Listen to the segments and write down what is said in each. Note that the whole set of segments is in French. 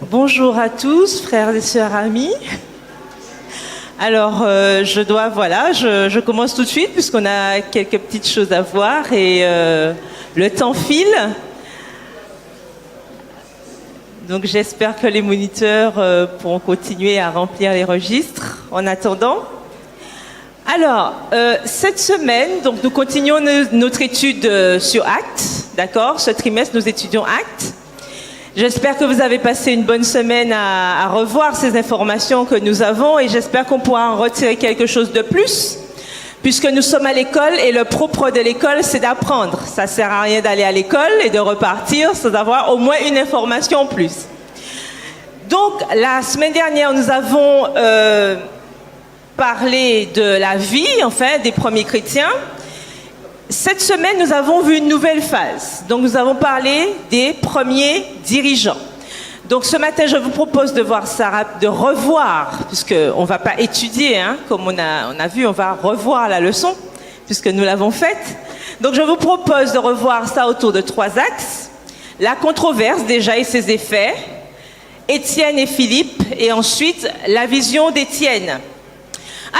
Bonjour à tous, frères et sœurs amis. Alors, je commence tout de suite puisqu'on a quelques petites choses à voir et le temps file. Donc, j'espère que les moniteurs pourront continuer à remplir les registres en attendant. Alors, cette semaine, donc, nous continuons notre étude sur Actes, d'accord? Ce trimestre, nous étudions Actes. J'espère que vous avez passé une bonne semaine à revoir ces informations que nous avons et j'espère qu'on pourra en retirer quelque chose de plus, puisque nous sommes à l'école et le propre de l'école, c'est d'apprendre. Ça ne sert à rien d'aller à l'école et de repartir sans avoir au moins une information en plus. Donc, la semaine dernière, nous avons parlé de la vie, enfin, des premiers chrétiens. Cette semaine, nous avons vu une nouvelle phase. Donc, nous avons parlé des premiers dirigeants. Donc, ce matin, je vous propose de voir ça, de revoir, puisqu'on ne va pas étudier, hein, comme on a vu, on va revoir la leçon, puisque nous l'avons faite. Donc, je vous propose de revoir ça autour de 3 axes. La controverse, déjà, et ses effets. Étienne et Philippe, et ensuite, la vision d'Étienne.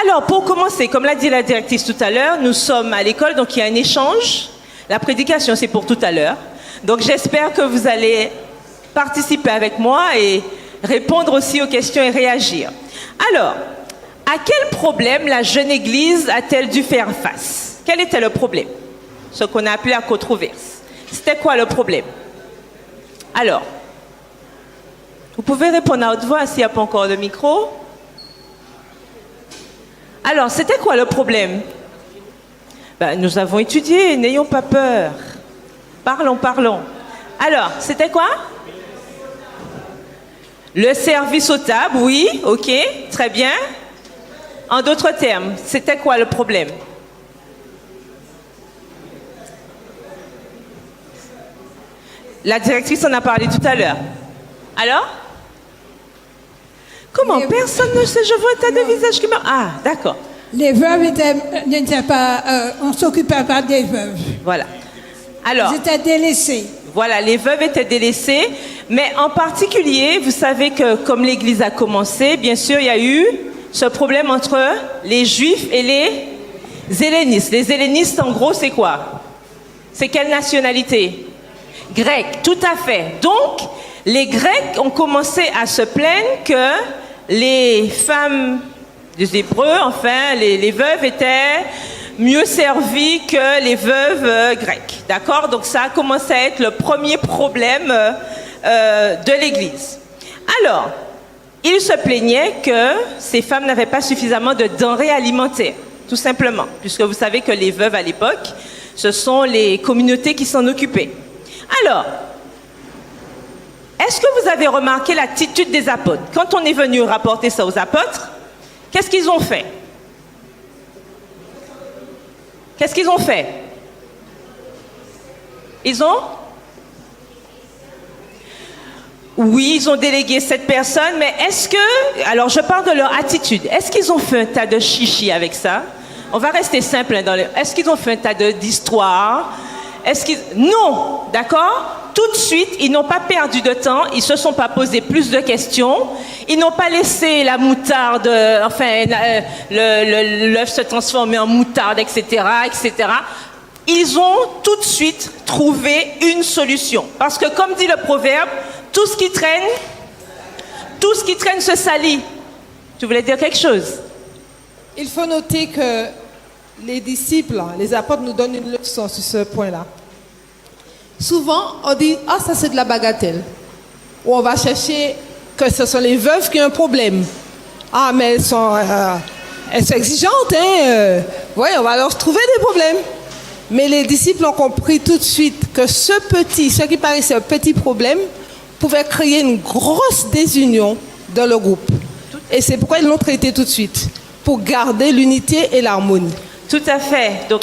Alors, pour commencer, comme l'a dit la directrice tout à l'heure, nous sommes à l'école, donc il y a un échange. La prédication, c'est pour tout à l'heure. Donc, j'espère que vous allez participer avec moi et répondre aussi aux questions et réagir. Alors, à quel problème la jeune Église a-t-elle dû faire face? Quel était le problème? Ce qu'on a appelé la controverse. C'était quoi le problème? Alors, vous pouvez répondre à haute voix s'il n'y a pas encore de micro. Alors, c'était quoi le problème? Nous avons étudié, n'ayons pas peur. Parlons. Alors, c'était quoi? Le service aux tables, oui, ok, très bien. En d'autres termes, c'était quoi le problème? La directrice en a parlé tout à l'heure. Alors? Comment? Personne ne sait, je vois un tas de visages qui meurent. Ah, d'accord. Les veuves n'étaient pas, on ne s'occupait pas des veuves. Voilà. Alors, ils étaient délaissés. Voilà, les veuves étaient délaissées. Mais en particulier, vous savez que comme l'Église a commencé, bien sûr, il y a eu ce problème entre les Juifs et les Hellénistes. Les Hellénistes, en gros, c'est quoi? C'est quelle nationalité? Grecque, tout à fait. Donc, les Grecs ont commencé à se plaindre que les femmes des Hébreux, enfin, les veuves étaient mieux servies que les veuves grecques. D'accord? Donc, ça a commencé à être le premier problème de l'Église. Alors, ils se plaignaient que ces femmes n'avaient pas suffisamment de denrées alimentaires, tout simplement, puisque vous savez que les veuves à l'époque, ce sont les communautés qui s'en occupaient. Alors, est-ce que vous avez remarqué l'attitude des apôtres? Quand on est venu rapporter ça aux apôtres, qu'est-ce qu'ils ont fait? Qu'est-ce qu'ils ont fait? Oui, ils ont délégué 7 personnes, mais est-ce que... Alors, je parle de leur attitude. Est-ce qu'ils ont fait un tas de chichi avec ça? On va rester simple dans les... Est-ce qu'ils ont fait un tas d'histoires? Non, d'accord? Tout de suite, ils n'ont pas perdu de temps, ils ne se sont pas posé plus de questions, ils n'ont pas laissé la moutarde, l'œuf se transformer en moutarde, etc., etc. Ils ont tout de suite trouvé une solution. Parce que comme dit le proverbe, tout ce qui traîne se salit. Tu voulais dire quelque chose? Il faut noter que les disciples, les apôtres nous donnent une leçon sur ce point-là. Souvent, on dit « Ah, ça c'est de la bagatelle ». Ou on va chercher que ce sont les veuves qui ont un problème. « Ah, mais elles sont exigeantes, hein oui, on va leur trouver des problèmes. » Mais les disciples ont compris tout de suite que ce qui paraissait un petit problème, pouvait créer une grosse désunion dans le groupe. Et c'est pourquoi ils l'ont traité tout de suite, pour garder l'unité et l'harmonie. Tout à fait. Donc,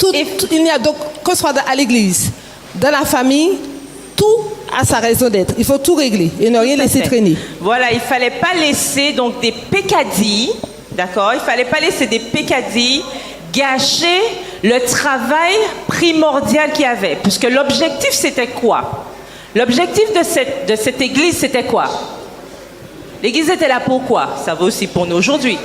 il n'y a donc, que ce soit à l'église, dans la famille, tout a sa raison d'être. Il faut tout régler et ne rien laisser traîner. Voilà, il ne fallait pas laisser donc des peccadilles, d'accord? Il ne fallait pas laisser des peccadilles gâcher le travail primordial qu'il y avait. Puisque l'objectif, c'était quoi? L'objectif de cette église, c'était quoi? L'église était là pour quoi? Ça vaut aussi pour nous aujourd'hui.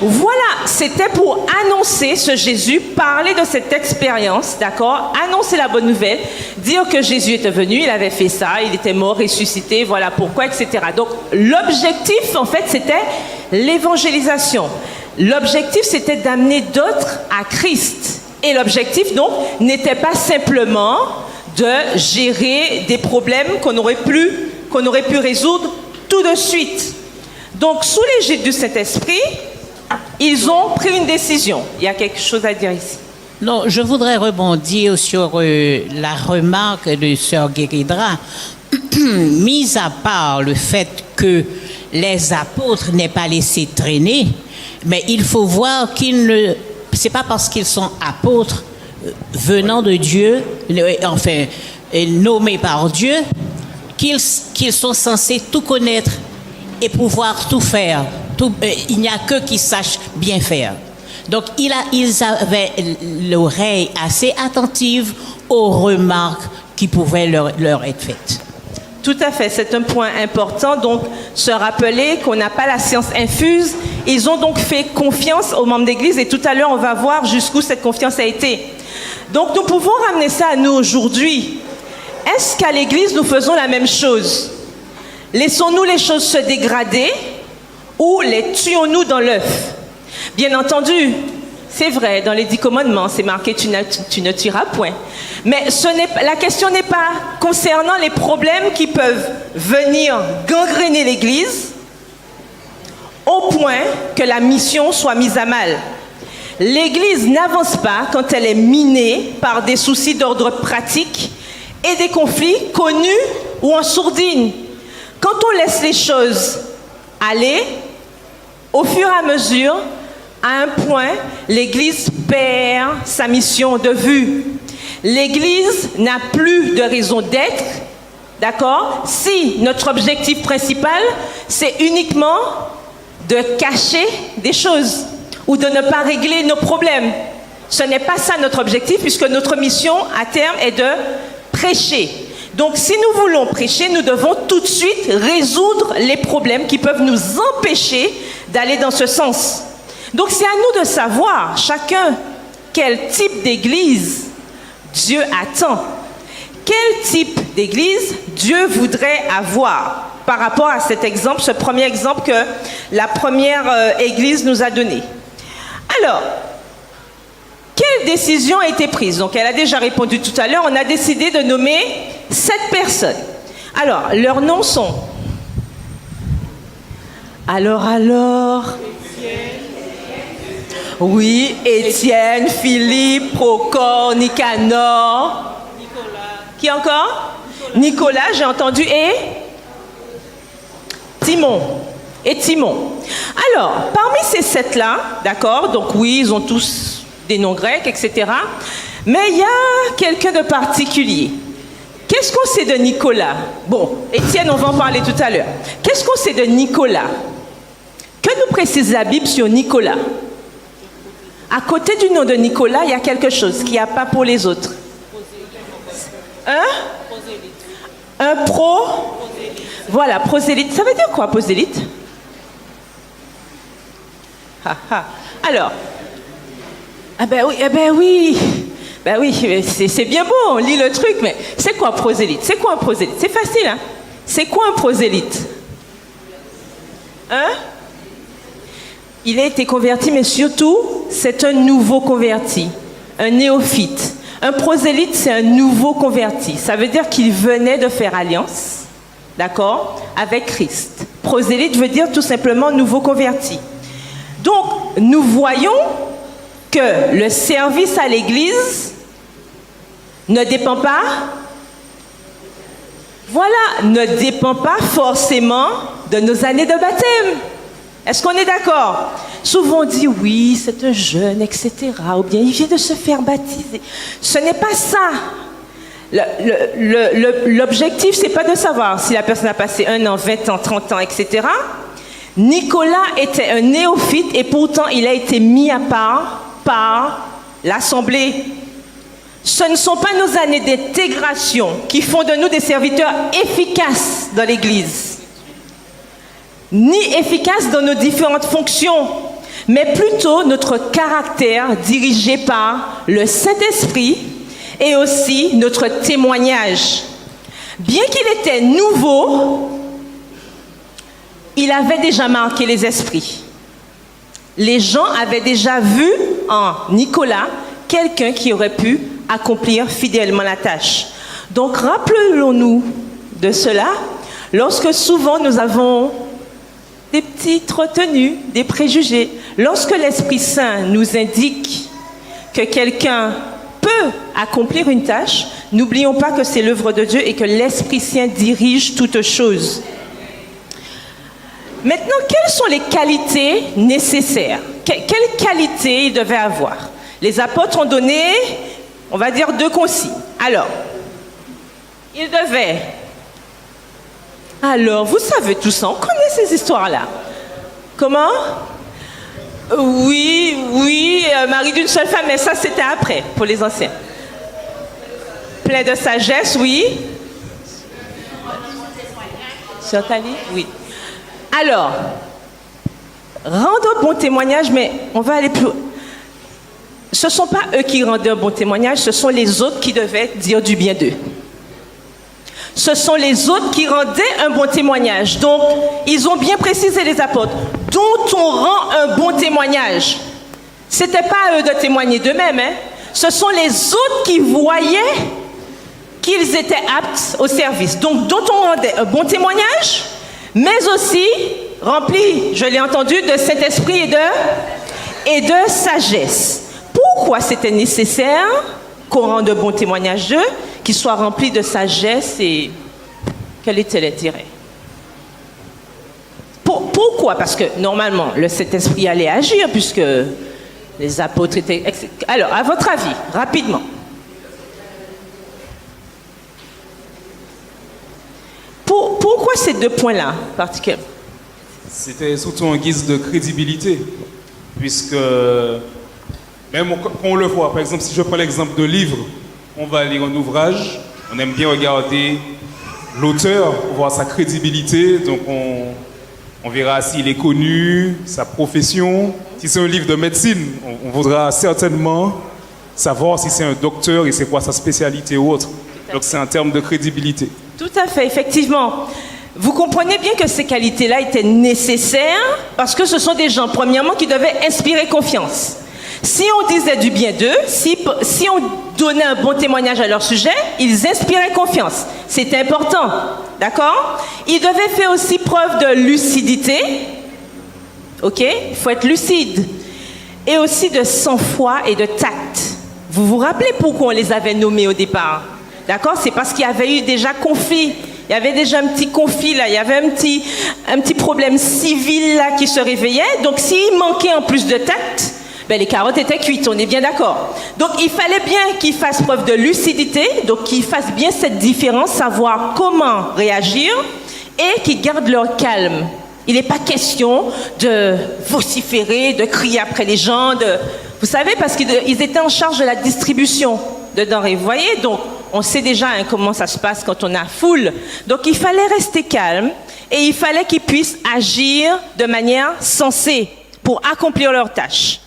Voilà, c'était pour annoncer ce Jésus, parler de cette expérience, d'accord? Annoncer la bonne nouvelle, dire que Jésus était venu, il avait fait ça, il était mort, ressuscité, voilà pourquoi, etc. Donc, l'objectif, en fait, c'était l'évangélisation. L'objectif, c'était d'amener d'autres à Christ. Et l'objectif, donc, n'était pas simplement de gérer des problèmes qu'on aurait pu résoudre tout de suite. Donc, sous l'égide du Saint-Esprit, ils ont pris une décision. Il y a quelque chose à dire ici. Non, je voudrais rebondir sur la remarque de Sœur Guéridra. Mis à part le fait que les apôtres n'aient pas laissé traîner, mais il faut voir qu'ils ne... C'est pas parce qu'ils sont apôtres venant de Dieu, enfin, nommés par Dieu, qu'ils sont censés tout connaître et pouvoir tout faire. Il n'y a qu'eux qui sachent bien faire. Donc, ils avaient l'oreille assez attentive aux remarques qui pouvaient leur être faites. Tout à fait, c'est un point important. Donc, se rappeler qu'on n'a pas la science infuse. Ils ont donc fait confiance aux membres d'Église et tout à l'heure, on va voir jusqu'où cette confiance a été. Donc, nous pouvons ramener ça à nous aujourd'hui. Est-ce qu'à l'Église, nous faisons la même chose? Laissons-nous les choses se dégrader ou les tuons-nous dans l'œuf? Bien entendu, c'est vrai, dans les 10 commandements, c'est marqué tu ne tueras point. Mais la question n'est pas concernant les problèmes qui peuvent venir gangréner l'Église au point que la mission soit mise à mal. L'Église n'avance pas quand elle est minée par des soucis d'ordre pratique et des conflits connus ou en sourdine. Quand on laisse les choses aller, au fur et à mesure, à un point, l'Église perd sa mission de vue. L'Église n'a plus de raison d'être, d'accord? Si notre objectif principal, c'est uniquement de cacher des choses ou de ne pas régler nos problèmes. Ce n'est pas ça notre objectif, puisque notre mission à terme est de prêcher. Donc, si nous voulons prêcher, nous devons tout de suite résoudre les problèmes qui peuvent nous empêcher d'aller dans ce sens. Donc, c'est à nous de savoir, chacun, quel type d'église Dieu attend. Quel type d'église Dieu voudrait avoir par rapport à cet exemple, ce premier exemple que la première église nous a donné. Alors, quelle décision a été prise? Donc, elle a déjà répondu tout à l'heure. On a décidé de nommer 7 personnes. Alors, leurs noms sont... Alors... Oui, Étienne, Philippe, Procor, Nicanor. Nicolas. Qui encore? Nicolas, j'ai entendu, et Timon. Et Timon. Alors, parmi ces 7-là, d'accord, donc oui, ils ont tous des noms grecs, etc. Mais il y a quelqu'un de particulier. Qu'est-ce qu'on sait de Nicolas? Bon, Étienne, on va en parler tout à l'heure. Qu'est-ce qu'on sait de Nicolas? Que nous précise la Bible sur Nicolas? À côté du nom de Nicolas, il y a quelque chose qu'il n'y a pas pour les autres. Un pro? Voilà, prosélyte. Ça veut dire quoi, prosélyte? Alors, ben oui, c'est bien beau, on lit le truc, mais c'est quoi un prosélyte? C'est quoi un prosélyte? C'est facile, hein? C'est quoi un prosélyte? Hein? Il a été converti, mais surtout, c'est un nouveau converti, un néophyte. Un prosélyte, c'est un nouveau converti. Ça veut dire qu'il venait de faire alliance, d'accord, avec Christ. Prosélyte veut dire tout simplement nouveau converti. Donc, nous voyons que le service à l'Église ne dépend pas, ne dépend pas forcément de nos années de baptême. Est-ce qu'on est d'accord? Souvent on dit oui, c'est un jeune, etc. Ou bien il vient de se faire baptiser. Ce n'est pas ça. L'objectif, c'est pas de savoir si la personne a passé 1 an, 20 ans, 30 ans, etc. Nicolas était un néophyte et pourtant il a été mis à part par l'Assemblée. Ce ne sont pas nos années d'intégration qui font de nous des serviteurs efficaces dans l'Église. ni efficaces dans nos différentes fonctions, mais plutôt notre caractère dirigé par le Saint-Esprit et aussi notre témoignage. Bien qu'il était nouveau, il avait déjà marqué les esprits. Les gens avaient déjà vu en Nicolas quelqu'un qui aurait pu accomplir fidèlement la tâche. Donc rappelons-nous de cela lorsque souvent nous avons des petites retenues, des préjugés. Lorsque l'Esprit Saint nous indique que quelqu'un peut accomplir une tâche, n'oublions pas que c'est l'œuvre de Dieu et que l'Esprit Saint dirige toutes choses. Maintenant, quelles sont les qualités nécessaires? Quelles qualités il devait avoir? Les apôtres ont donné, on va dire, 2 consignes. Alors, il devait... Alors, vous savez tout ça, on connaît ces histoires-là. Comment? Oui, mari d'une seule femme, mais ça c'était après, pour les anciens. Plein de sagesse, oui. Sur ta ligne? Oui. Alors, rendre un bon témoignage, mais on va aller plus loin. Ce ne sont pas eux qui rendaient un bon témoignage, ce sont les autres qui devaient dire du bien d'eux. Ce sont les autres qui rendaient un bon témoignage. Donc, ils ont bien précisé, les apôtres, dont on rend un bon témoignage. Ce n'était pas à eux de témoigner d'eux-mêmes. Hein. Ce sont les autres qui voyaient qu'ils étaient aptes au service. Donc, dont on rendait un bon témoignage, mais aussi rempli, je l'ai entendu, de Saint-Esprit et de sagesse. Pourquoi c'était nécessaire qu'on rende un bon témoignage d'eux, qu'ils soient remplis de sagesse et quel était l'intérêt? Pourquoi? Parce que normalement, le Saint-Esprit allait agir puisque les apôtres étaient... Alors, à votre avis, rapidement. Pourquoi ces 2 points-là, particulièrement? C'était surtout en guise de crédibilité, puisque même quand on le voit, par exemple, si je prends l'exemple de livre, on va lire un ouvrage, on aime bien regarder l'auteur pour voir sa crédibilité, donc on verra s'il est connu, sa profession. Si c'est un livre de médecine, on voudra certainement savoir si c'est un docteur et c'est quoi sa spécialité ou autre. Donc c'est en termes de crédibilité. Tout à fait, effectivement. Vous comprenez bien que ces qualités-là étaient nécessaires parce que ce sont des gens, premièrement, qui devaient inspirer confiance. Si on disait du bien d'eux, si on donnait un bon témoignage à leur sujet, ils inspiraient confiance. C'était important, d'accord? Ils devaient faire aussi preuve de lucidité, ok? Il faut être lucide. Et aussi de sang-froid et de tact. Vous vous rappelez pourquoi on les avait nommés au départ? D'accord? C'est parce qu'il y avait eu déjà conflit. Il y avait déjà un petit conflit là, il y avait un petit problème civil là qui se réveillait. Donc s'il manquait en plus de tact, ben, les carottes étaient cuites, on est bien d'accord. Donc il fallait bien qu'ils fassent preuve de lucidité, donc qu'ils fassent bien cette différence, savoir comment réagir et qu'ils gardent leur calme. Il n'est pas question de vociférer, de crier après les gens, vous savez, parce qu'ils étaient en charge de la distribution de denrées. Vous voyez, donc on sait déjà comment ça se passe quand on a foule. Donc il fallait rester calme et il fallait qu'ils puissent agir de manière sensée pour accomplir leur tâche.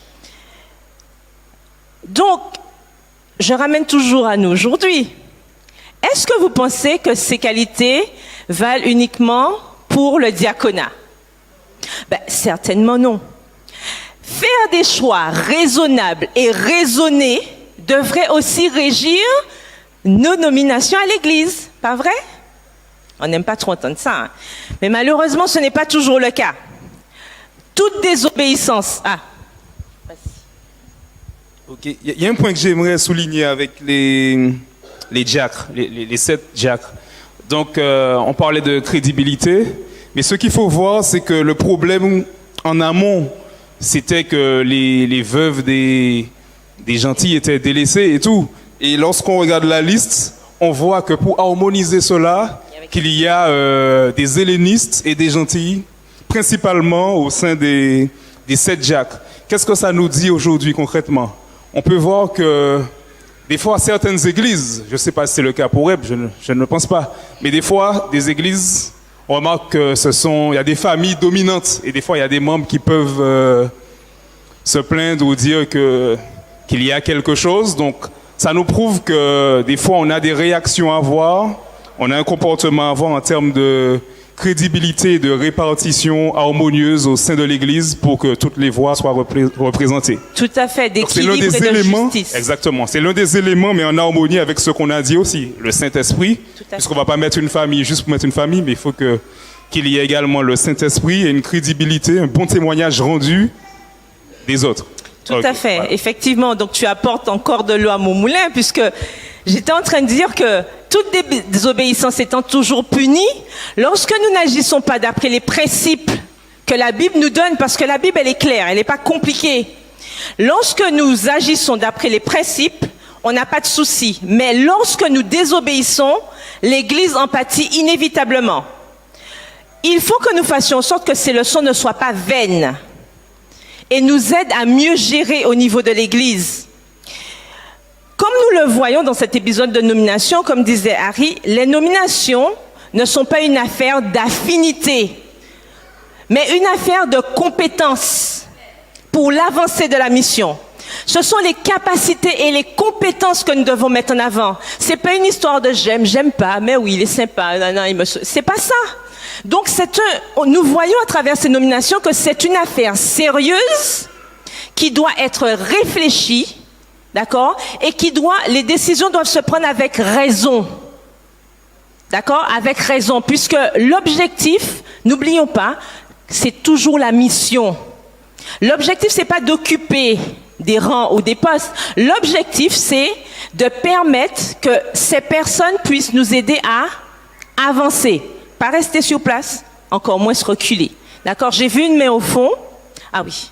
Donc, je ramène toujours à nous aujourd'hui. Est-ce que vous pensez que ces qualités valent uniquement pour le diaconat? Ben, certainement non. Faire des choix raisonnables et raisonnés devrait aussi régir nos nominations à l'Église, pas vrai? On n'aime pas trop entendre ça, hein? Mais malheureusement, ce n'est pas toujours le cas. Toute désobéissance... Ok, il y a un point que j'aimerais souligner avec les diacres, les 7 diacres. Donc, on parlait de crédibilité, mais ce qu'il faut voir, c'est que le problème en amont, c'était que les veuves des gentils étaient délaissées et tout. Et lorsqu'on regarde la liste, on voit que pour harmoniser cela, qu'il y a des hellénistes et des gentils, principalement au sein des 7 diacres. Qu'est-ce que ça nous dit aujourd'hui concrètement? On peut voir que des fois, certaines églises, je ne sais pas si c'est le cas pour Reb, je ne pense pas, mais des fois, des églises on remarque que il y a des familles dominantes et des fois il y a des membres qui peuvent se plaindre ou dire qu'il y a quelque chose. Donc ça nous prouve que des fois on a des réactions à avoir, on a un comportement à avoir en termes de crédibilité et de répartition harmonieuse au sein de l'Église pour que toutes les voix soient représentées. Tout à fait, Donc, c'est l'un d'équilibre des et de éléments, justice. exactement, c'est l'un des éléments, mais en harmonie avec ce qu'on a dit aussi, le Saint-Esprit, à puisqu'on ne va pas mettre une famille juste pour mettre une famille, mais il faut qu'il y ait également le Saint-Esprit et une crédibilité, un bon témoignage rendu des autres. Tout à fait, voilà. Effectivement. Donc tu apportes encore de l'eau à mon moulin, puisque j'étais en train de dire que toute désobéissance étant toujours punie, lorsque nous n'agissons pas d'après les principes que la Bible nous donne, parce que la Bible, elle est claire, elle n'est pas compliquée. Lorsque nous agissons d'après les principes, on n'a pas de souci. Mais lorsque nous désobéissons, l'Église en pâtit inévitablement. Il faut que nous fassions en sorte que ces leçons ne soient pas vaines et nous aident à mieux gérer au niveau de l'Église. Comme nous le voyons dans cet épisode de nomination, comme disait Harry, les nominations ne sont pas une affaire d'affinité, mais une affaire de compétence pour l'avancée de la mission. Ce sont les capacités et les compétences que nous devons mettre en avant. C'est pas une histoire de j'aime pas, mais oui, il est sympa, c'est pas ça. Donc nous voyons à travers ces nominations que c'est une affaire sérieuse qui doit être réfléchie, d'accord, et les décisions doivent se prendre avec raison. D'accord? Avec raison, puisque l'objectif, n'oublions pas, c'est toujours la mission. L'objectif, c'est pas d'occuper des rangs ou des postes. L'objectif, c'est de permettre que ces personnes puissent nous aider à avancer. Pas rester sur place, encore moins se reculer. D'accord? J'ai vu une main au fond. Ah oui.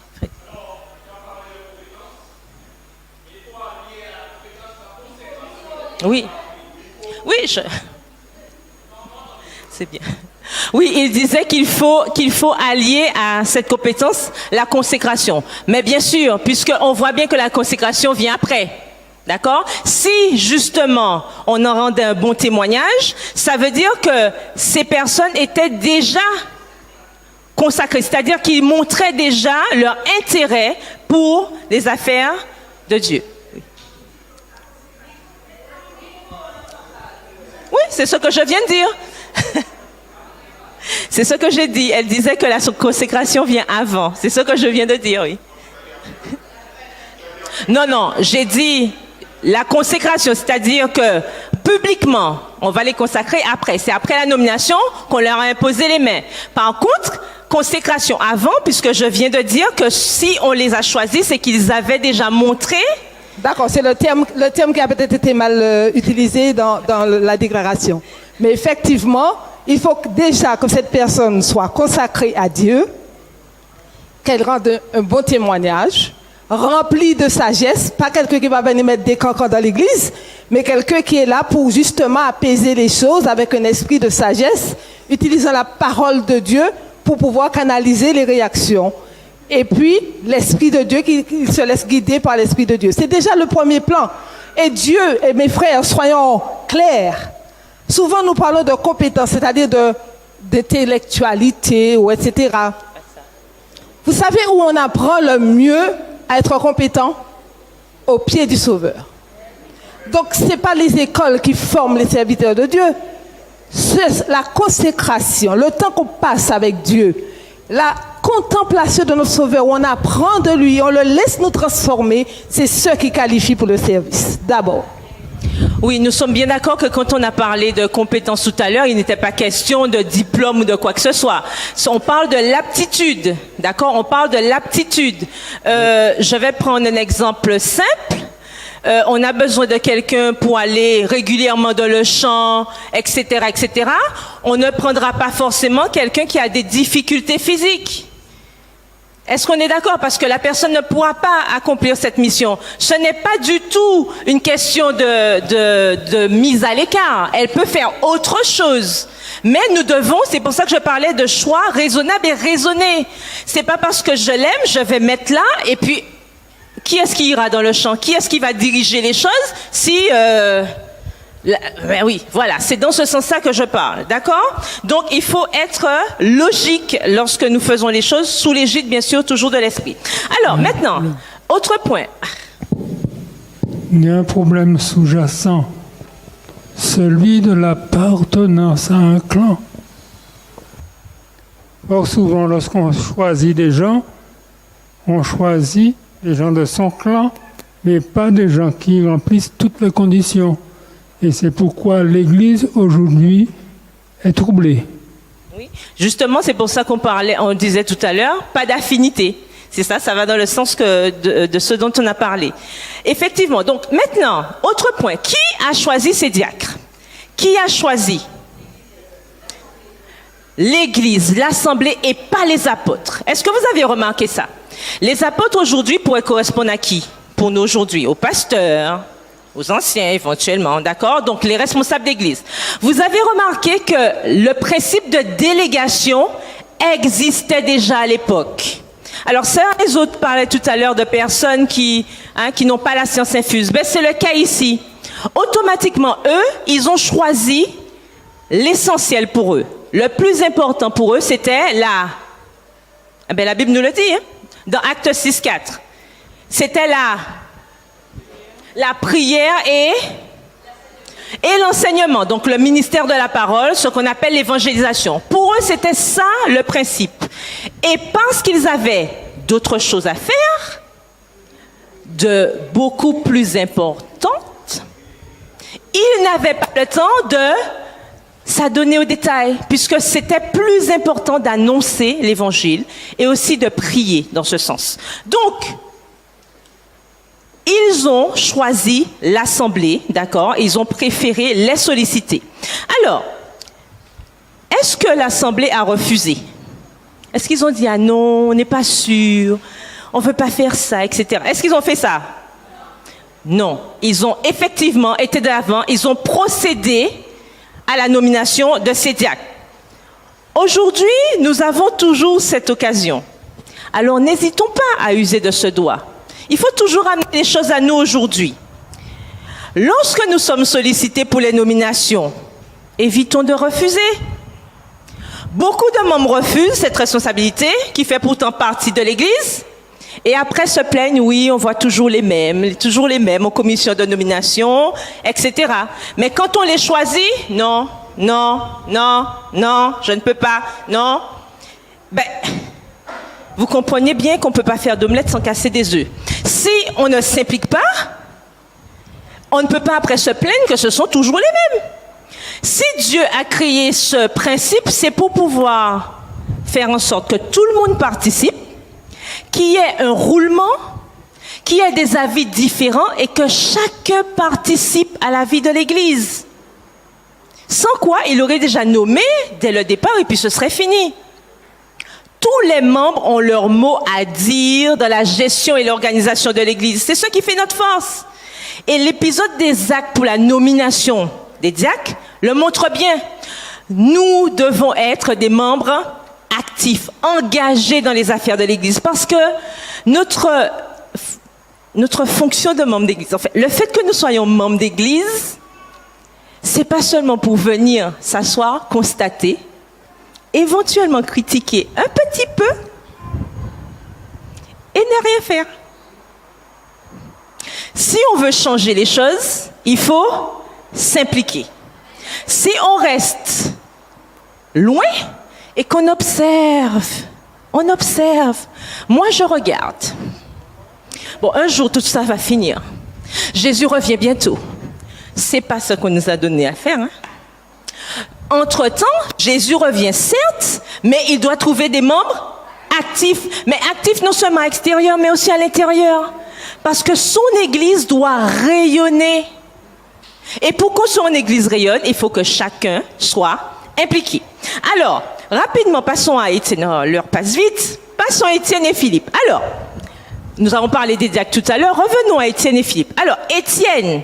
Oui. Oui, c'est bien. Oui, il disait qu'il faut allier à cette compétence la consécration. Mais bien sûr, puisqu'on voit bien que la consécration vient après. D'accord? Si, justement, on en rendait un bon témoignage, ça veut dire que ces personnes étaient déjà consacrées. C'est-à-dire qu'ils montraient déjà leur intérêt pour les affaires de Dieu. Oui, c'est ce que je viens de dire. C'est ce que j'ai dit. Elle disait que la consécration vient avant. C'est ce que je viens de dire, oui. Non, j'ai dit la consécration, c'est-à-dire que publiquement, on va les consacrer après. C'est après la nomination qu'on leur a imposé les mains. Par contre, consécration avant, puisque je viens de dire que si on les a choisis, c'est qu'ils avaient déjà montré. D'accord, c'est le terme qui a peut-être été mal utilisé dans la déclaration. Mais effectivement, il faut déjà que cette personne soit consacrée à Dieu, qu'elle rende un bon témoignage, rempli de sagesse, pas quelqu'un qui va venir mettre des cancans dans l'église, mais quelqu'un qui est là pour justement apaiser les choses avec un esprit de sagesse, utilisant la parole de Dieu pour pouvoir canaliser les réactions. Et puis, l'esprit de Dieu qui se laisse guider par l'esprit de Dieu. C'est déjà le premier plan. Et Dieu, et mes frères, soyons clairs. Souvent, nous parlons de compétences, c'est-à-dire d'intellectualité, ou etc. Vous savez où on apprend le mieux à être compétent? Au pied du Sauveur. Donc, ce n'est pas les écoles qui forment les serviteurs de Dieu. C'est la consécration, le temps qu'on passe avec Dieu, la contemplation de notre Sauveur, où on apprend de lui, on le laisse nous transformer, c'est ce qui qualifie pour le service, d'abord. Oui, nous sommes bien d'accord que quand on a parlé de compétences tout à l'heure, il n'était pas question de diplôme ou de quoi que ce soit. On parle de l'aptitude, d'accord? On parle de l'aptitude. Je vais prendre un exemple simple. On a besoin de quelqu'un pour aller régulièrement dans le champ, etc., etc. On ne prendra pas forcément quelqu'un qui a des difficultés physiques. Est-ce qu'on est d'accord? Parce que la personne ne pourra pas accomplir cette mission. Ce n'est pas du tout une question de mise à l'écart. Elle peut faire autre chose. Mais nous devons, c'est pour ça que je parlais de choix raisonnable et raisonné. C'est pas parce que je l'aime, je vais mettre là, et puis, qui est-ce qui ira dans le champ? Qui est-ce qui va diriger les choses si Ben oui, voilà, c'est dans ce sens-là que je parle, d'accord? Donc, il faut être logique lorsque nous faisons les choses, sous l'égide, bien sûr, toujours de l'esprit. Alors, maintenant, autre point. Il y a un problème sous-jacent, celui de l'appartenance à un clan. Or, souvent, lorsqu'on choisit des gens, on choisit des gens de son clan, mais pas des gens qui remplissent toutes les conditions. Et c'est pourquoi l'Église, aujourd'hui, est troublée. Oui, justement, c'est pour ça on disait tout à l'heure, pas d'affinité. C'est ça, ça va dans le sens de ce dont on a parlé. Effectivement, donc maintenant, autre point. Qui a choisi ces diacres? Qui a choisi? L'Église, l'Assemblée et pas les apôtres. Est-ce que vous avez remarqué ça? Les apôtres aujourd'hui pourraient correspondre à qui? Pour nous aujourd'hui, aux pasteurs, aux anciens éventuellement, d'accord? Donc les responsables d'Église. Vous avez remarqué que le principe de délégation existait déjà à l'époque. Alors, les autres parlaient tout à l'heure de personnes qui n'ont pas la science infuse. Ben, c'est le cas ici. Automatiquement, eux, ils ont choisi l'essentiel pour eux. Le plus important pour eux, c'était la Bible nous le dit, hein, dans Actes 6:4. C'était la prière et l'enseignement, donc le ministère de la parole, ce qu'on appelle l'évangélisation. Pour eux, c'était ça le principe. Et parce qu'ils avaient d'autres choses à faire, de beaucoup plus importantes, ils n'avaient pas le temps de s'adonner aux détails, puisque c'était plus important d'annoncer l'évangile et aussi de prier dans ce sens. Donc, ils ont choisi l'Assemblée, d'accord? Ils ont préféré les solliciter. Alors, est-ce que l'Assemblée a refusé? Est-ce qu'ils ont dit, ah non, on n'est pas sûr, on ne veut pas faire ça, etc. Est-ce qu'ils ont fait ça? Non. Ils ont effectivement été de l'avant, ils ont procédé à la nomination de ces diacres. Aujourd'hui, nous avons toujours cette occasion. Alors, n'hésitons pas à user de ce doigt. Il faut toujours amener les choses à nous aujourd'hui. Lorsque nous sommes sollicités pour les nominations, évitons de refuser. Beaucoup de membres refusent cette responsabilité qui fait pourtant partie de l'Église et après se plaignent, oui, on voit toujours les mêmes aux commissions de nomination, etc. Mais quand on les choisit, non, je ne peux pas, non. Ben, vous comprenez bien qu'on ne peut pas faire d'omelette sans casser des œufs. Si on ne s'implique pas, on ne peut pas après se plaindre que ce sont toujours les mêmes. Si Dieu a créé ce principe, c'est pour pouvoir faire en sorte que tout le monde participe, qu'il y ait un roulement, qu'il y ait des avis différents et que chacun participe à la vie de l'Église. Sans quoi, il aurait déjà nommé dès le départ et puis ce serait fini. Tous les membres ont leur mot à dire dans la gestion et l'organisation de l'Église. C'est ce qui fait notre force. Et l'épisode des actes pour la nomination des diacres le montre bien. Nous devons être des membres actifs, engagés dans les affaires de l'Église, parce que notre fonction de membre d'Église, en fait, le fait que nous soyons membres d'Église, c'est pas seulement pour venir s'asseoir, constater, éventuellement critiquer un petit peu et ne rien faire. Si on veut changer les choses, il faut s'impliquer. Si on reste loin et qu'on observe, moi je regarde. Bon, un jour tout ça va finir. Jésus revient bientôt. C'est pas ce qu'on nous a donné à faire, hein? Entre-temps, Jésus revient, certes, mais il doit trouver des membres actifs. Mais actifs non seulement à l'extérieur, mais aussi à l'intérieur. Parce que son Église doit rayonner. Et pour que son Église rayonne, il faut que chacun soit impliqué. Alors, rapidement, passons à Étienne. Oh, l'heure passe vite. Passons à Étienne et Philippe. Alors, nous avons parlé des diacres tout à l'heure. Revenons à Étienne et Philippe. Alors, Étienne,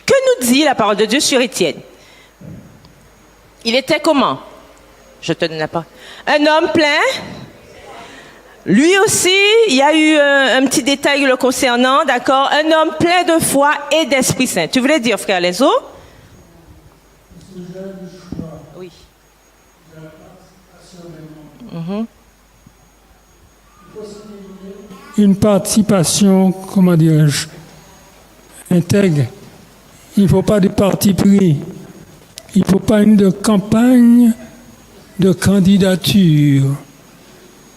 que nous dit la parole de Dieu sur Étienne? Il était comment? Je te donne la parole. Un homme plein. Lui aussi, il y a eu un petit détail le concernant, d'accord? Un homme plein de foi et d'Esprit Saint. Tu voulais dire, frère Lezo? Oui. Une participation, comment dirais-je, intègre. Il ne faut pas de parti pris. Il ne faut pas une campagne de candidature.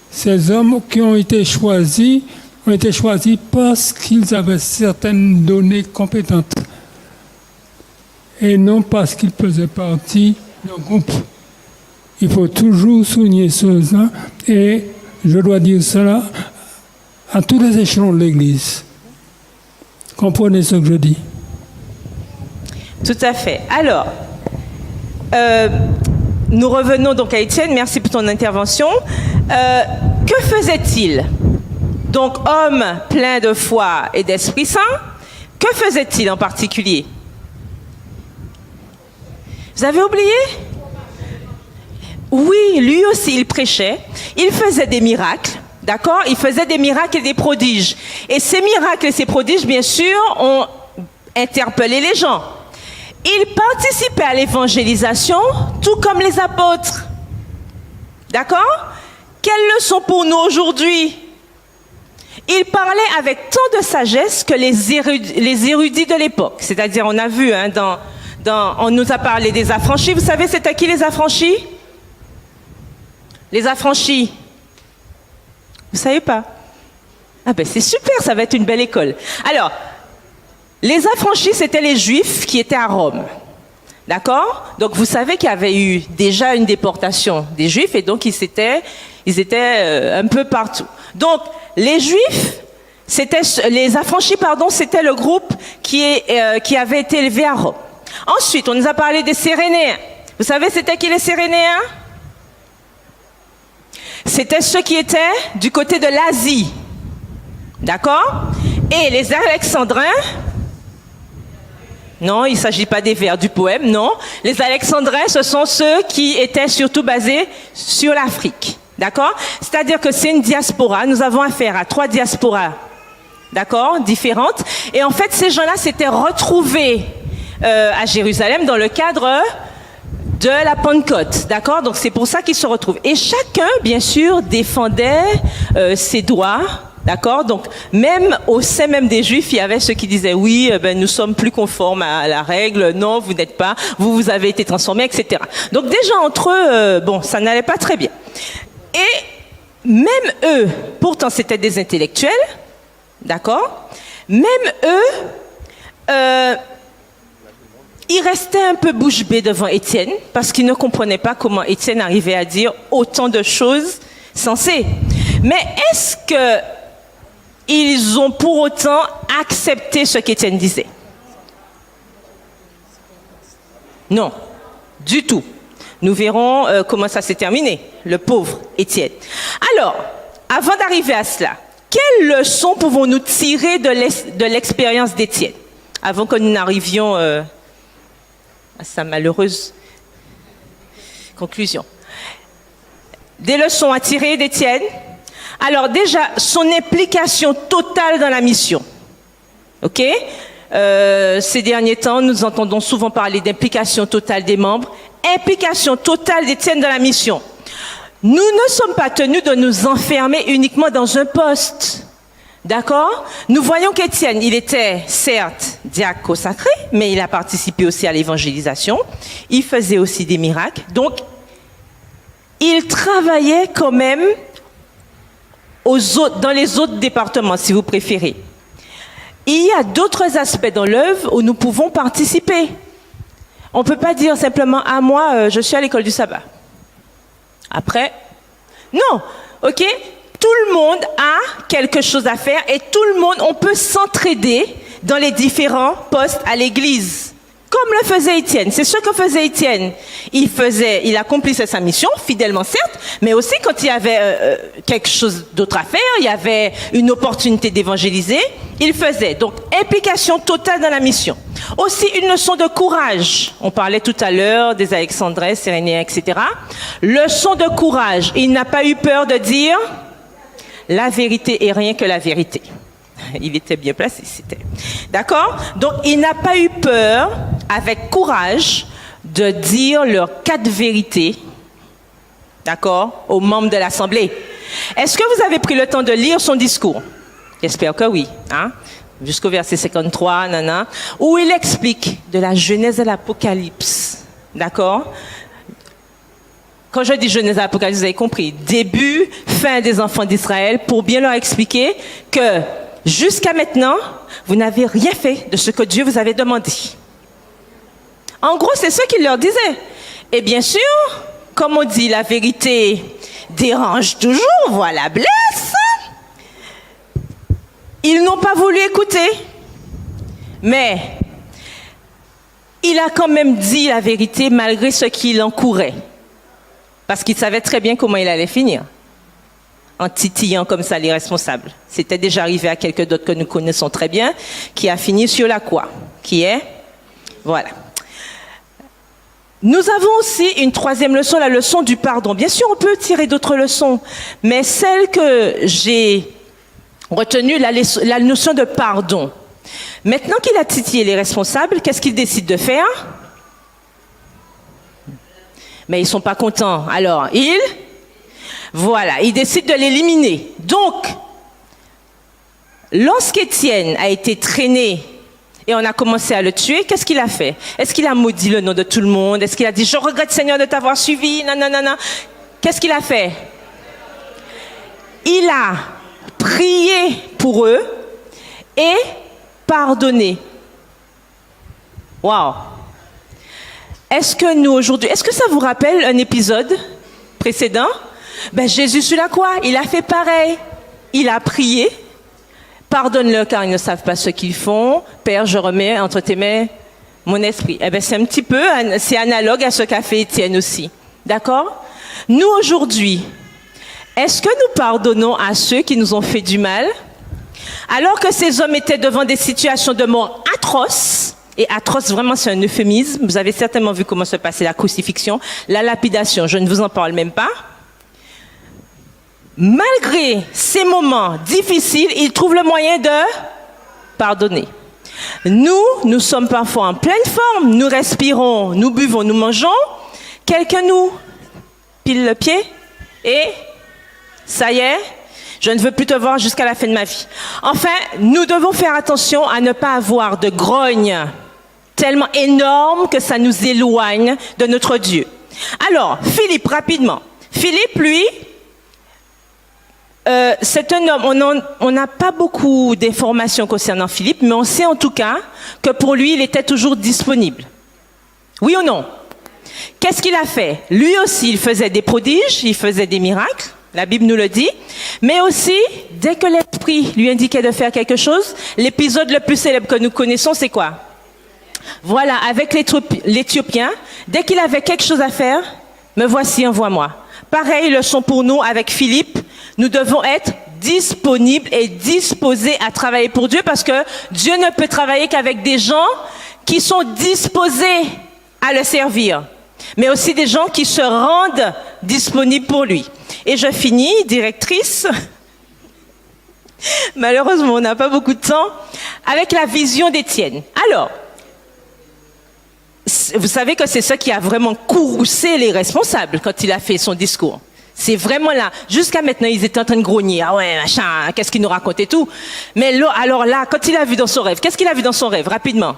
Ces hommes qui ont été choisis parce qu'ils avaient certaines données compétentes et non parce qu'ils faisaient partie d'un groupe. Il faut toujours souligner cela et je dois dire cela à tous les échelons de l'Église. Comprenez ce que je dis? Tout à fait. Alors, nous revenons donc à Étienne. Merci pour ton intervention. Que faisait-il? Donc, homme plein de foi et d'Esprit Saint, que faisait-il en particulier? Vous avez oublié? Oui, lui aussi, il prêchait. Il faisait des miracles. D'accord? Il faisait des miracles et des prodiges. Et ces miracles et ces prodiges, bien sûr, ont interpellé les gens. Il participait à l'évangélisation, tout comme les apôtres. D'accord? Quelle leçon pour nous aujourd'hui? Il parlait avec tant de sagesse que les érudits de l'époque, c'est-à-dire on a vu, hein, on nous a parlé des affranchis. Vous savez c'est à qui les affranchis? Les affranchis. Vous savez pas? Ah ben c'est super, ça va être une belle école. Alors, les affranchis, c'était les Juifs qui étaient à Rome. D'accord? Donc vous savez qu'il y avait eu déjà une déportation des Juifs et donc ils étaient un peu partout. Donc les Juifs, les affranchis, pardon, c'était le groupe qui avait été élevé à Rome. Ensuite, on nous a parlé des Cyrénéens. Vous savez c'était qui les Cyrénéens? C'était ceux qui étaient du côté de l'Asie. D'accord? Et les Alexandrins, non, il ne s'agit pas des vers du poème, non. Les Alexandrins, ce sont ceux qui étaient surtout basés sur l'Afrique. D'accord? C'est-à-dire que c'est une diaspora. Nous avons affaire à 3 diasporas, d'accord, différentes. Et en fait, ces gens-là s'étaient retrouvés à Jérusalem dans le cadre de la Pentecôte, d'accord? Donc c'est pour ça qu'ils se retrouvent. Et chacun, bien sûr, défendait ses droits, d'accord? Donc même au sein même des Juifs, il y avait ceux qui disaient oui, nous sommes plus conformes à la règle, non, vous n'êtes pas, vous avez été transformés, etc. Donc déjà entre eux, ça n'allait pas très bien. Et même eux, pourtant c'était des intellectuels, d'accord? Même eux, ils restaient un peu bouche bée devant Étienne parce qu'ils ne comprenaient pas comment Étienne arrivait à dire autant de choses sensées. Mais est-ce qu'ils ont pour autant accepté ce qu'Étienne disait? Non, du tout. Nous verrons comment ça s'est terminé, le pauvre Étienne. Alors, avant d'arriver à cela, quelles leçons pouvons-nous tirer de l'expérience d'Étienne avant que nous n'arrivions à sa malheureuse conclusion? Des leçons à tirer d'Étienne. Alors déjà, son implication totale dans la mission. Ok? Ces derniers temps, nous entendons souvent parler d'implication totale des membres. Implication totale d'Étienne dans la mission. Nous ne sommes pas tenus de nous enfermer uniquement dans un poste. D'accord? Nous voyons qu'Étienne, il était certes diacre consacré, mais il a participé aussi à l'évangélisation. Il faisait aussi des miracles. Donc, il travaillait quand même dans les autres départements, si vous préférez. Il y a d'autres aspects dans l'œuvre où nous pouvons participer. On ne peut pas dire simplement « Ah, moi, je suis à l'école du sabbat. » Après, non, ok? Tout le monde a quelque chose à faire et tout le monde, on peut s'entraider dans les différents postes à l'église. Comme le faisait Étienne. C'est ce que faisait Étienne. Il accomplissait sa mission, fidèlement certes, mais aussi quand il y avait quelque chose d'autre à faire, il y avait une opportunité d'évangéliser, il faisait. Donc, implication totale dans la mission. Aussi, une leçon de courage. On parlait tout à l'heure des Alexandrins, Cyrénéens, etc. Leçon de courage. Il n'a pas eu peur de dire la vérité et rien que la vérité. Il était bien placé, c'était. D'accord? Donc, il n'a pas eu peur, avec courage, de dire leurs 4 vérités, d'accord, aux membres de l'Assemblée. Est-ce que vous avez pris le temps de lire son discours? J'espère que oui, hein? Jusqu'au verset 53, où il explique de la Genèse à l'Apocalypse, d'accord? Quand je dis Genèse à l'Apocalypse, vous avez compris, début, fin des enfants d'Israël, pour bien leur expliquer que jusqu'à maintenant, vous n'avez rien fait de ce que Dieu vous avait demandé. En gros, c'est ce qu'il leur disait. Et bien sûr, comme on dit, la vérité dérange toujours, voilà, blesse. Ils n'ont pas voulu écouter, mais il a quand même dit la vérité malgré ce qu'il encourait. Parce qu'il savait très bien comment il allait finir. En titillant comme ça les responsables. C'était déjà arrivé à quelqu'un d'autre que nous connaissons très bien, qui a fini sur la croix. Qui est? Voilà. Nous avons aussi une 3e leçon, la leçon du pardon. Bien sûr, on peut tirer d'autres leçons, mais celle que j'ai retenue, la notion de pardon. Maintenant qu'il a titillé les responsables, qu'est-ce qu'il décide de faire? Mais ils ne sont pas contents. Alors, il décide de l'éliminer. Donc, lorsqu'Étienne a été traîné et on a commencé à le tuer, qu'est-ce qu'il a fait? Est-ce qu'il a maudit le nom de tout le monde? Est-ce qu'il a dit « Je regrette, Seigneur, de t'avoir suivi ?» Non. Qu'est-ce qu'il a fait? Il a prié pour eux et pardonné. Waouh! Est-ce que nous aujourd'hui, est-ce que ça vous rappelle un épisode précédent? Jésus sur la croix, il a fait pareil. Il a prié. Pardonne-leur car ils ne savent pas ce qu'ils font. Père, je remets entre tes mains mon esprit. C'est un petit peu, c'est analogue à ce qu'a fait Étienne aussi. D'accord? Nous aujourd'hui, est-ce que nous pardonnons à ceux qui nous ont fait du mal? Alors que ces hommes étaient devant des situations de mort atroces, et atroce, vraiment, c'est un euphémisme. Vous avez certainement vu comment se passait la crucifixion, la lapidation, je ne vous en parle même pas. Malgré ces difficiles, ils trouvent le moyen de pardonner. Nous sommes parfois en pleine forme, nous respirons, nous buvons, nous mangeons. Quelqu'un nous pile le pied et ça y est, je ne veux plus te voir jusqu'à la fin de ma vie. Enfin, nous devons faire attention à ne pas avoir de grogne tellement énorme que ça nous éloigne de notre Dieu. Alors, Philippe, rapidement. Philippe, lui, c'est un homme, on n'a pas beaucoup d'informations concernant Philippe, mais on sait en tout cas que pour lui, il était toujours disponible. Oui ou non? Qu'est-ce qu'il a fait? Lui aussi, il faisait des prodiges, il faisait des miracles. La Bible nous le dit. Mais aussi, dès que l'Esprit lui indiquait de faire quelque chose, l'épisode le plus célèbre que nous connaissons, c'est quoi? Voilà, avec l'Éthiopien, dès qu'il avait quelque chose à faire, me voici, envoie-moi. Pareil, leçon pour nous avec Philippe. Nous devons être disponibles et disposés à travailler pour Dieu parce que Dieu ne peut travailler qu'avec des gens qui sont disposés à le servir, mais aussi des gens qui se rendent disponibles pour lui. Et je finis, directrice. Malheureusement, on n'a pas beaucoup de temps. Avec la vision d'Étienne. Alors, vous savez que c'est ça qui a vraiment courroucé les responsables quand il a fait son discours. C'est vraiment là. Jusqu'à maintenant, ils étaient en train de grogner. Ah ouais, machin, qu'est-ce qu'il nous raconte et tout. Mais là, alors là, quand il a vu dans son rêve, qu'est-ce qu'il a vu dans son rêve, rapidement?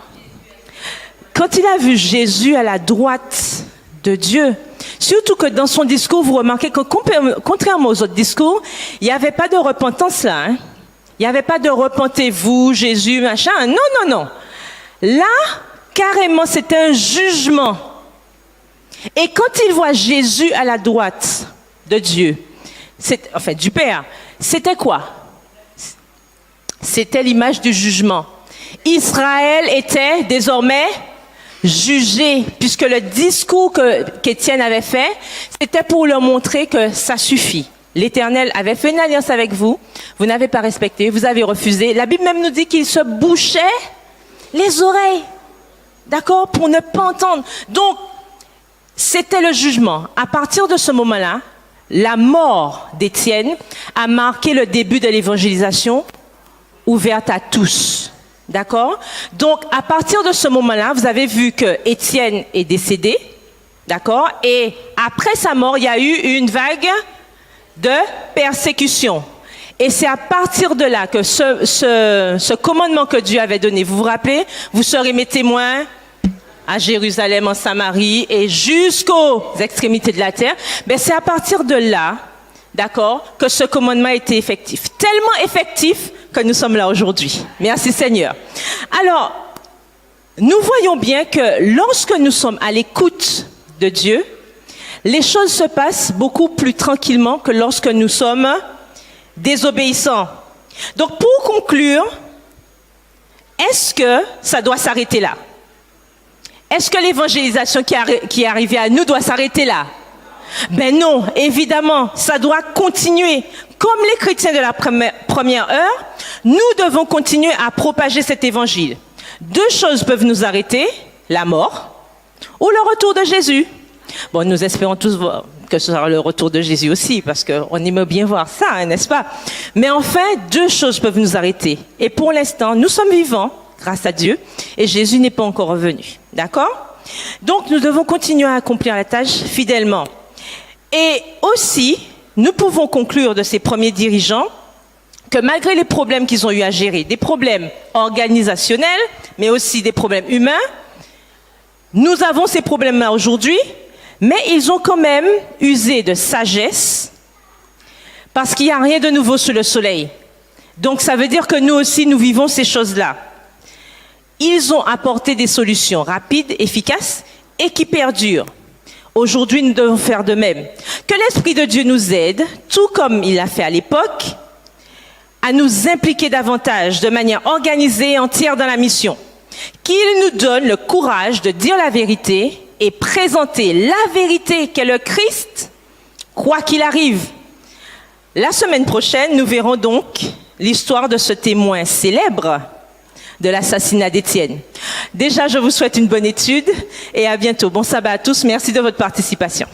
Quand il a vu Jésus à la droite de Dieu, surtout que dans son discours, vous remarquez que contrairement aux autres discours, il n'y avait pas de repentance là. Hein? Il n'y avait pas de repentez-vous, Jésus, machin. Non. Là, carrément, c'était un jugement. Et quand il voit Jésus à la droite de Dieu, enfin du Père, c'était quoi? C'était l'image du jugement. Israël était désormais jugé, puisque le discours qu'Étienne avait fait, c'était pour leur montrer que ça suffit. L'Éternel avait fait une alliance avec vous, vous n'avez pas respecté, vous avez refusé. La Bible même nous dit qu'il se bouchait les oreilles, d'accord, pour ne pas entendre. Donc, c'était le jugement. À partir de ce moment-là, la mort d'Étienne a marqué le début de l'évangélisation ouverte à tous. D'accord? Donc, à partir de ce moment-là, vous avez vu que Étienne est décédé. D'accord? Et après sa mort, il y a eu une vague de persécution. Et c'est à partir de là que ce commandement que Dieu avait donné, vous vous rappelez? Vous serez mes témoins à Jérusalem, en Samarie et jusqu'aux extrémités de la terre. Ben, c'est à partir de là, d'accord, que ce commandement a été effectif. Tellement effectif que nous sommes là aujourd'hui. Merci Seigneur. Alors, nous voyons bien que lorsque nous sommes à l'écoute de Dieu, les choses se passent beaucoup plus tranquillement que lorsque nous sommes désobéissants. Donc, pour conclure, est-ce que ça doit s'arrêter là? Est-ce que l'évangélisation qui est arrivée à nous doit s'arrêter là? Ben non, évidemment, ça doit continuer. Comme les chrétiens de la première heure, nous devons continuer à propager cet évangile. Deux choses peuvent nous arrêter, la mort ou le retour de Jésus. Bon, nous espérons tous voir que ce sera le retour de Jésus aussi, parce qu'on aime bien voir ça, hein, n'est-ce pas? Mais enfin, deux choses peuvent nous arrêter. Et pour l'instant, nous sommes vivants, grâce à Dieu, et Jésus n'est pas encore revenu. D'accord? Donc, nous devons continuer à accomplir la tâche fidèlement. Et aussi, nous pouvons conclure de ces premiers dirigeants que malgré les problèmes qu'ils ont eu à gérer, des problèmes organisationnels, mais aussi des problèmes humains, nous avons ces problèmes-là aujourd'hui, mais ils ont quand même usé de sagesse parce qu'il n'y a rien de nouveau sous le soleil. Donc ça veut dire que nous aussi, nous vivons ces choses-là. Ils ont apporté des solutions rapides, efficaces et qui perdurent. Aujourd'hui, nous devons faire de même. Que l'Esprit de Dieu nous aide, tout comme il l'a fait à l'époque, à nous impliquer davantage de manière organisée et entière dans la mission. Qu'il nous donne le courage de dire la vérité et présenter la vérité qu'est le Christ, quoi qu'il arrive. La semaine prochaine, nous verrons donc l'histoire de ce témoin célèbre de l'assassinat d'Étienne. Déjà, je vous souhaite une bonne étude et à bientôt. Bon sabbat à tous. Merci de votre participation.